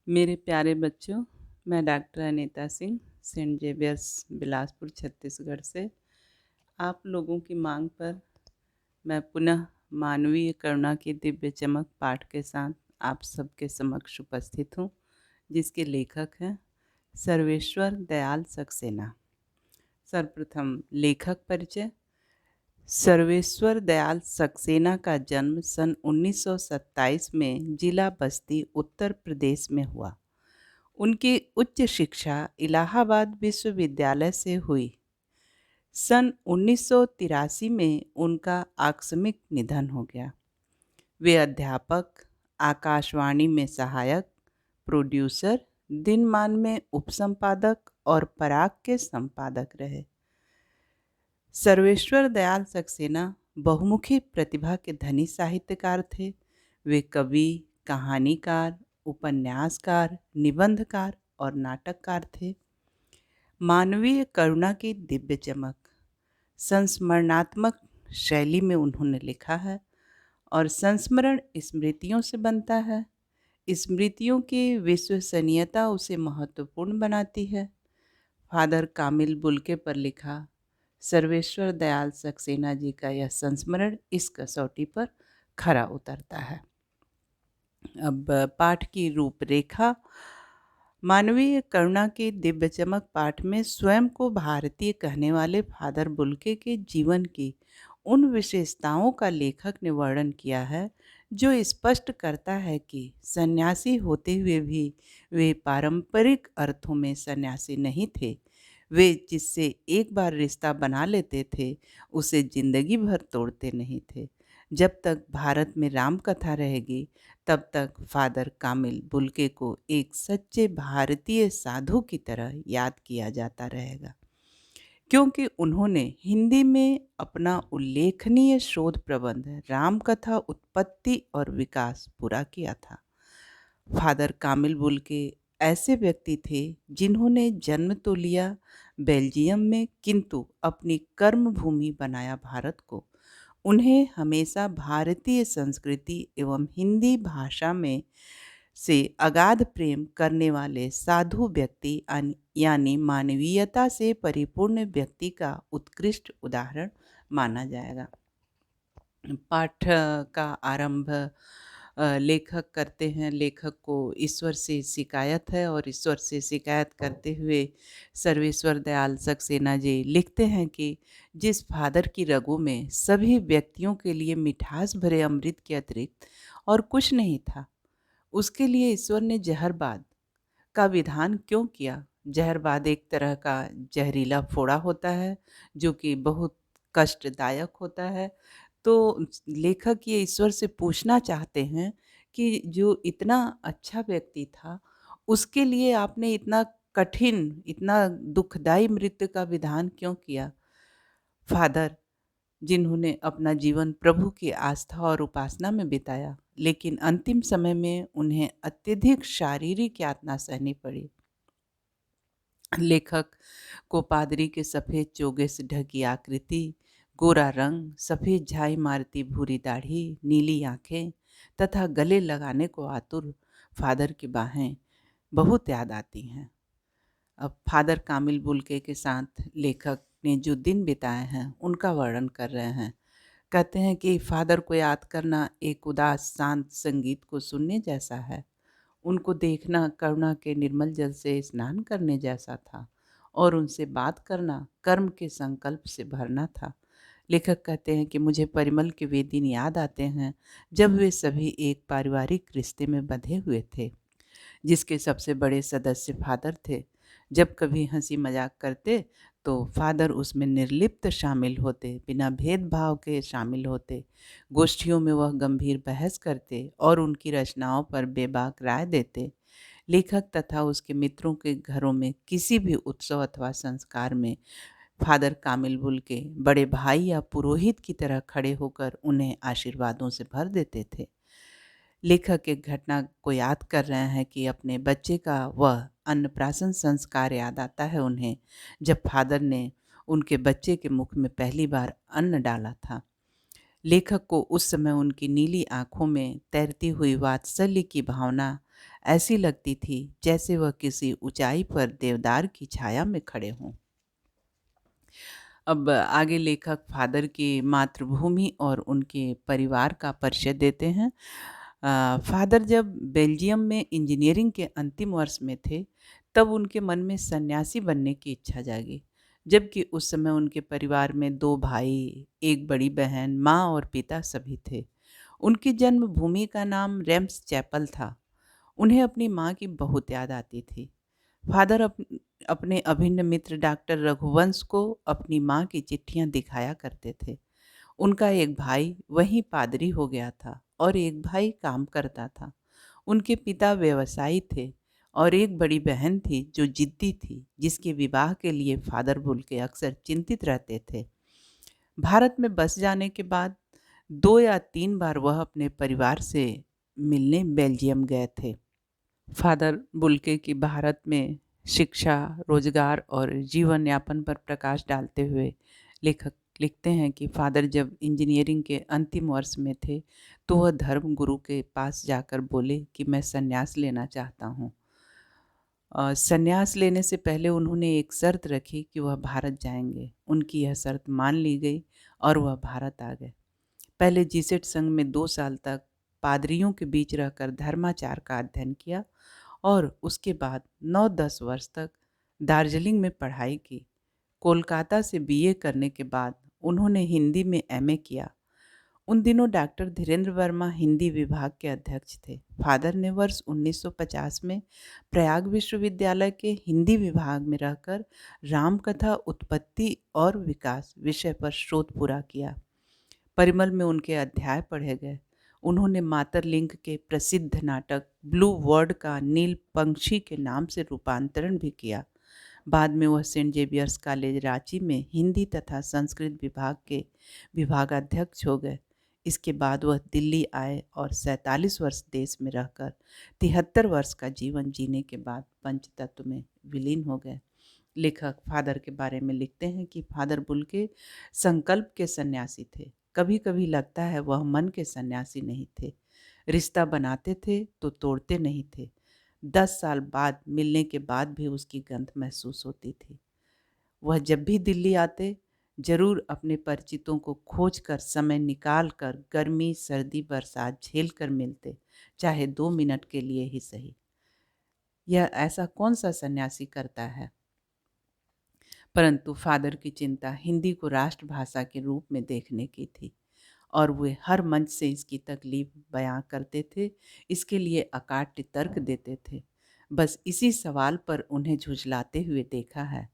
मेरे प्यारे बच्चों, मैं doctor Anita Singh, Saint Xavier's Bilaspur Chhattisgarh से आप लोगों की मांग पर मैं पुनः मानवीय करुणा की दिव्य चमक पाठ के साथ आप सबके समक्ष उपस्थित हूँ, जिसके लेखक हैं सर्वेश्वर दयाल सक्सेना। सर्वप्रथम लेखक परिचय। सर्वेश्वर दयाल सक्सेना का जन्म सन 1927 में जिला बस्ती, उत्तर प्रदेश में हुआ। उनकी उच्च शिक्षा इलाहाबाद विश्वविद्यालय से हुई। सन 1983 में उनका आकस्मिक निधन हो गया। वे अध्यापक, आकाशवाणी में सहायक, प्रोड्यूसर, दिनमान में उपसंपादक और पराग के संपादक रहे। सर्वेश्वर दयाल सक्सेना बहुमुखी प्रतिभा के धनी साहित्यकार थे। वे कवि, कहानीकार, उपन्यासकार, निबंधकार और नाटककार थे। मानवीय करुणा की दिव्य चमक संस्मरणात्मक शैली में उन्होंने लिखा है और संस्मरण स्मृतियों से बनता है। स्मृतियों की विश्वसनीयता उसे महत्वपूर्ण बनाती है। फादर कामिल बुल्के पर लिखा सर्वेश्वर दयाल सक्सेना जी का यह संस्मरण इस कसौटी पर खरा उतरता है। अब पाठ की रूपरेखा। मानवीय करुणा की दिव्य चमक पाठ में स्वयं को भारतीय कहने वाले फादर बुल्के के जीवन की उन विशेषताओं का लेखक ने वर्णन किया है जो स्पष्ट करता है कि सन्यासी होते हुए भी वे पारंपरिक अर्थों में सन्यासी नहीं थे। वे जिससे एक बार रिश्ता बना लेते थे उसे जिंदगी भर तोड़ते नहीं थे। जब तक भारत में राम कथा रहेगी तब तक फादर कामिल बुल्के को एक सच्चे भारतीय साधु की तरह याद किया जाता रहेगा, क्योंकि उन्होंने हिंदी में अपना उल्लेखनीय शोध प्रबंध रामकथा उत्पत्ति और विकास पूरा किया था। फादर कामिल बुल्के ऐसे व्यक्ति थे जिन्होंने जन्म तो लिया बेल्जियम में, किंतु अपनी कर्म भूमि बनाया भारत को। उन्हें हमेशा भारतीय संस्कृति एवं हिंदी भाषा में से अगाध प्रेम करने वाले साधु व्यक्ति यानी मानवीयता से परिपूर्ण व्यक्ति का उत्कृष्ट उदाहरण माना जाएगा। पाठ का आरंभ लेखक करते हैं। लेखक को ईश्वर से शिकायत है और ईश्वर से शिकायत करते हुए सर्वेश्वर दयाल सक्सेना जी लिखते हैं कि जिस फादर की रगों में सभी व्यक्तियों के लिए मिठास भरे अमृत के अतिरिक्त और कुछ नहीं था, उसके लिए ईश्वर ने जहरबाद का विधान क्यों किया। जहरबाद एक तरह का जहरीला फोड़ा होता है जो कि बहुत कष्टदायक होता है। तो लेखक ये ईश्वर से पूछना चाहते हैं कि जो इतना अच्छा व्यक्ति था उसके लिए आपने इतना कठिन, इतना दुखदाई मृत्यु का विधान क्यों किया। फादर जिन्होंने अपना जीवन प्रभु की आस्था और उपासना में बिताया, लेकिन अंतिम समय में उन्हें अत्यधिक शारीरिक यातना सहनी पड़ी। लेखक को पादरी के सफ़ेद चोगे से ढकी आकृति, गोरा रंग, सफ़ेद झाई मारती भूरी दाढ़ी, नीली आँखें तथा गले लगाने को आतुर फादर की बाहें बहुत याद आती हैं। अब फादर कामिल बुल्के के साथ लेखक ने जो दिन बिताए हैं उनका वर्णन कर रहे हैं। कहते हैं कि फादर को याद करना एक उदास शांत संगीत को सुनने जैसा है। उनको देखना करुणा के निर्मल जल से स्नान करने जैसा था और उनसे बात करना कर्म के संकल्प से भरना था। लेखक कहते हैं कि मुझे परिमल के वे दिन याद आते हैं जब वे सभी एक पारिवारिक रिश्ते में बंधे हुए थे, जिसके सबसे बड़े सदस्य फादर थे। जब कभी हंसी मजाक करते तो फादर उसमें निर्लिप्त शामिल होते, बिना भेदभाव के शामिल होते। गोष्ठियों में वह गंभीर बहस करते और उनकी रचनाओं पर बेबाक राय देते। लेखक तथा उसके मित्रों के घरों में किसी भी उत्सव अथवा संस्कार में फादर कामिल बुल्के बड़े भाई या पुरोहित की तरह खड़े होकर उन्हें आशीर्वादों से भर देते थे। लेखक एक घटना को याद कर रहे हैं कि अपने बच्चे का वह अन्नप्राशन संस्कार याद आता है उन्हें, जब फादर ने उनके बच्चे के मुख में पहली बार अन्न डाला था। लेखक को उस समय उनकी नीली आंखों में तैरती हुई वात्सल्य की भावना ऐसी लगती थी जैसे वह किसी ऊंचाई पर देवदार की छाया में खड़े हों। अब आगे लेखक फादर की मातृभूमि और उनके परिवार का परिचय देते हैं। फादर जब बेल्जियम में इंजीनियरिंग के अंतिम वर्ष में थे, तब उनके मन में सन्यासी बनने की इच्छा जागी। जबकि उस समय उनके परिवार में 2 भाई, 1 बड़ी बहन, माँ और पिता सभी थे। उनकी जन्मभूमि का नाम रेम्स चैपल था। उन्हें अपनी माँ की बहुत याद आती थी। फादर अपने अभिन्न मित्र डॉक्टर रघुवंश को अपनी माँ की चिट्ठियाँ दिखाया करते थे। उनका एक भाई वहीं पादरी हो गया था और एक भाई काम करता था। उनके पिता व्यवसायी थे और एक बड़ी बहन थी जो जिद्दी थी, जिसके विवाह के लिए फादर बुल्के अक्सर चिंतित रहते थे। भारत में बस जाने के बाद 2 या 3 बार वह अपने परिवार से मिलने बेल्जियम गए थे। फादर बुल्के की भारत में शिक्षा, रोजगार और जीवन यापन पर प्रकाश डालते हुए लेखक लिखते हैं कि फादर जब इंजीनियरिंग के अंतिम वर्ष में थे, तो वह धर्म गुरु के पास जाकर बोले कि मैं संन्यास लेना चाहता हूँ। संन्यास लेने से पहले उन्होंने एक शर्त रखी कि वह भारत जाएंगे। उनकी यह शर्त मान ली गई और वह भारत आ गए। पहले जीसेट संघ में 2 साल तक पादरियों के बीच रहकर धर्माचार का अध्ययन किया और उसके बाद 9-10 वर्ष तक दार्जिलिंग में पढ़ाई की। कोलकाता से बीए करने के बाद उन्होंने हिंदी में एमए किया। उन दिनों डॉक्टर धीरेन्द्र वर्मा हिंदी विभाग के अध्यक्ष थे। फादर ने वर्ष 1950 में प्रयाग विश्वविद्यालय के हिंदी विभाग में रहकर रामकथा उत्पत्ति और विकास विषय पर शोध पूरा किया। परिमल में उनके अध्याय पढ़े गए। उन्होंने मातरलिंग के प्रसिद्ध नाटक ब्लू वर्ड का नील पंक्षी के नाम से रूपांतरण भी किया। बाद में वह सेंट जेवियर्स कॉलेज रांची में हिंदी तथा संस्कृत विभाग के विभागाध्यक्ष हो गए। इसके बाद वह दिल्ली आए और 47 वर्ष देश में रहकर 73 वर्ष का जीवन जीने के बाद पंचतत्व में विलीन हो गए। लेखक फादर के बारे में लिखते हैं कि फादर बुल्के संकल्प के सन्यासी थे। कभी कभी लगता है वह मन के सन्यासी नहीं थे। रिश्ता बनाते थे तो तोड़ते नहीं थे। 10 साल बाद मिलने के बाद भी उसकी गंध महसूस होती थी। वह जब भी दिल्ली आते जरूर अपने परिचितों को खोज कर समय निकाल कर गर्मी सर्दी बरसात झेल कर मिलते, चाहे 2 मिनट के लिए ही सही। यह ऐसा कौन सा सन्यासी करता है? परंतु फादर की चिंता हिंदी को राष्ट्रभाषा के रूप में देखने की थी और वे हर मंच से इसकी तकलीफ बयां करते थे, इसके लिए अकाट्य तर्क देते थे। बस इसी सवाल पर उन्हें झुझलाते हुए देखा है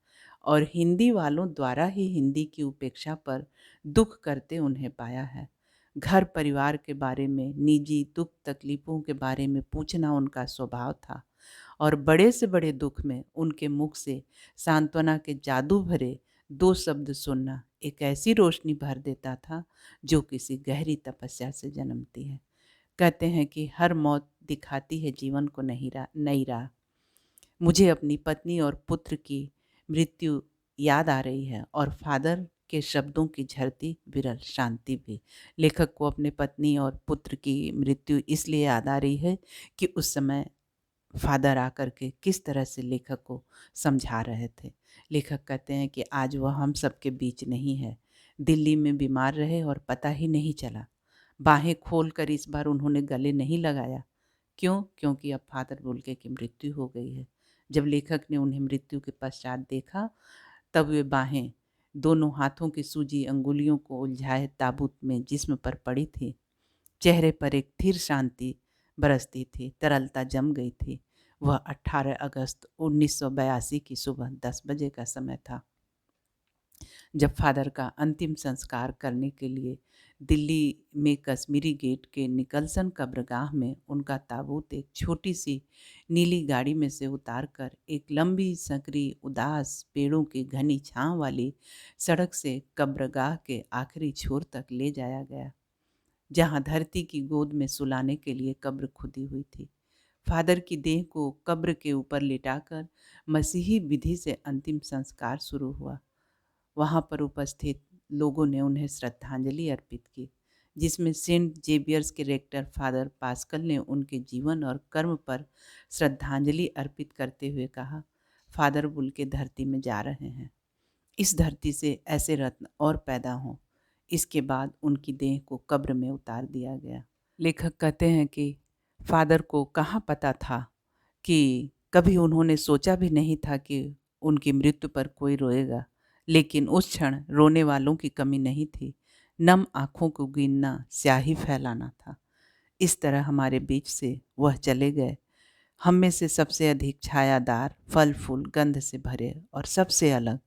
और हिंदी वालों द्वारा ही हिंदी की उपेक्षा पर दुख करते उन्हें पाया है। घर परिवार के बारे में, निजी दुख तकलीफ़ों के बारे में पूछना उनका स्वभाव था और बड़े से बड़े दुख में उनके मुख से सांत्वना के जादू भरे 2 शब्द सुनना एक ऐसी रोशनी भर देता था जो किसी गहरी तपस्या से जन्मती है। कहते हैं कि हर मौत दिखाती है जीवन को नई राह। मुझे अपनी पत्नी और पुत्र की मृत्यु याद आ रही है और फादर के शब्दों की झरती विरल शांति भी। लेखक को अपने पत्नी और पुत्र की मृत्यु इसलिए याद आ रही है कि उस समय फादर आकर के किस तरह से लेखक को समझा रहे थे। लेखक कहते हैं कि आज वह हम सबके बीच नहीं है। दिल्ली में बीमार रहे और पता ही नहीं चला। बाहें खोलकर इस बार उन्होंने गले नहीं लगाया। क्यों? क्योंकि अब फादर बुल्के की मृत्यु हो गई है। जब लेखक ने उन्हें मृत्यु के पश्चात देखा, तब वे बाहें दोनों हाथों की सूजी अंगुलियों को उलझाए ताबूत में जिस्म पर पड़ी थी। चेहरे पर एक स्थिर शांति बरसती थी, तरलता जम गई थी। वह 18 अगस्त 1982 की सुबह 10 बजे का समय था, जब फादर का अंतिम संस्कार करने के लिए दिल्ली में कश्मीरी गेट के निकलसन कब्रगाह में उनका ताबूत एक छोटी सी नीली गाड़ी में से उतारकर एक लंबी संकरी उदास पेड़ों की घनी छांव वाली सड़क से कब्रगाह के आखिरी छोर तक ले जाया गया, जहां धरती की गोद में सुलाने के लिए कब्र खुदी हुई थी। फादर की देह को कब्र के ऊपर लिटाकर मसीही विधि से अंतिम संस्कार शुरू हुआ। वहां पर उपस्थित लोगों ने उन्हें श्रद्धांजलि अर्पित की। जिसमें सेंट जेवियर्स के रेक्टर फादर पास्कल ने उनके जीवन और कर्म पर श्रद्धांजलि अर्पित करते हुए कहा, फादर बुल के धरती में जा रहे हैं। इस धरती से ऐसे रत्न और पैदा हों। इसके बाद उनकी देह को कब्र में उतार दिया गया। लेखक कहते हैं कि फादर को कहाँ पता था कि कभी उन्होंने सोचा भी नहीं था कि उनकी मृत्यु पर कोई रोएगा, लेकिन उस क्षण रोने वालों की कमी नहीं थी। नम आँखों को गिनना स्याही फैलाना था। इस तरह हमारे बीच से वह चले गए, हम में से सबसे अधिक छायादार, फल फूल गंध से भरे और सबसे अलग,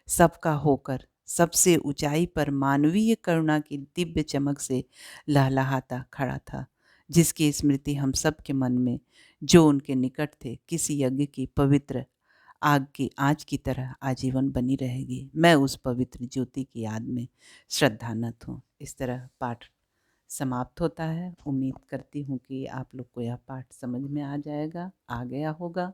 सबका होकर सबसे ऊंचाई पर मानवीय करुणा की दिव्य चमक से लहलहाता खड़ा था, जिसकी स्मृति हम सब के मन में, जो उनके निकट थे, किसी यज्ञ की पवित्र आग की आँच की तरह आजीवन बनी रहेगी। मैं उस पवित्र ज्योति की याद में श्रद्धानत हूँ। इस तरह पाठ समाप्त होता है। उम्मीद करती हूँ कि आप लोग को यह पाठ समझ में आ जाएगा, आ गया होगा